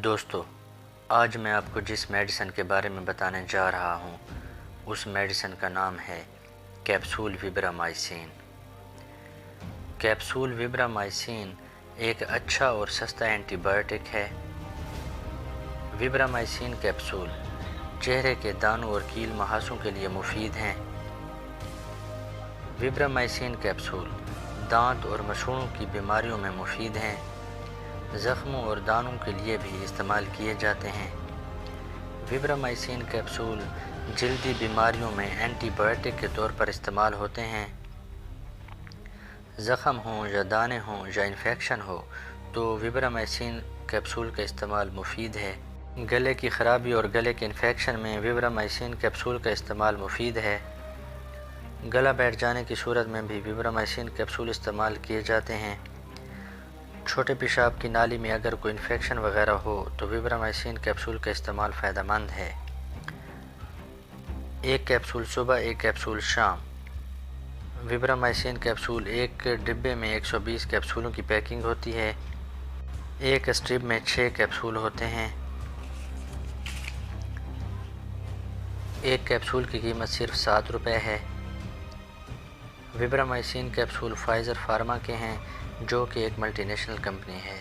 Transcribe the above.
दोस्तों, आज मैं आपको जिस मेडिसिन के बारे में बताने जा रहा हूँ उस मेडिसिन का नाम है कैप्सूल विब्रामाइसिन। कैप्सूल विब्रामाइसिन एक अच्छा और सस्ता एंटीबायोटिक है। विब्रामाइसिन कैप्सूल चेहरे के दानों और कील मुहासों के लिए मुफीद हैं। विब्रामाइसिन कैप्सूल दांत और मसूड़ों की बीमारियों में मुफीद हैं। ज़ख्मों और दानों के लिए भी इस्तेमाल किए जाते हैं। विब्रामाइसिन कैप्सूल जल्दी बीमारियों में एंटीबायोटिक के तौर पर इस्तेमाल होते हैं। ज़ख्म हो या दाने हों या इन्फेक्शन हो तो विब्रामाइसिन कैप्सूल का इस्तेमाल मुफीद है। गले की ख़राबी और गले के इन्फेक्शन में विब्रामाइसिन कैप्सूल का इस्तेमाल मुफीद है। गला बैठ जाने की सूरत में भी विब्रामाइसिन कैप्सूल इस्तेमाल किए जाते हैं। छोटे पेशाब की नाली में अगर कोई इन्फेक्शन वगैरह हो तो विब्रामाइसिन कैप्सूल का इस्तेमाल फ़ायदेमंद है। एक कैप्सूल सुबह, एक कैप्सूल शाम। विब्रामाइसिन कैप्सूल एक डिब्बे में 120 कैप्सूलों की पैकिंग होती है। एक स्ट्रिप में 6 कैप्सूल होते हैं। एक कैप्सूल की कीमत सिर्फ 7 रुपये है। विब्रामाइसिन कैप्सूल फाइज़र फार्मा के हैं जो कि एक मल्टीनेशनल कंपनी है।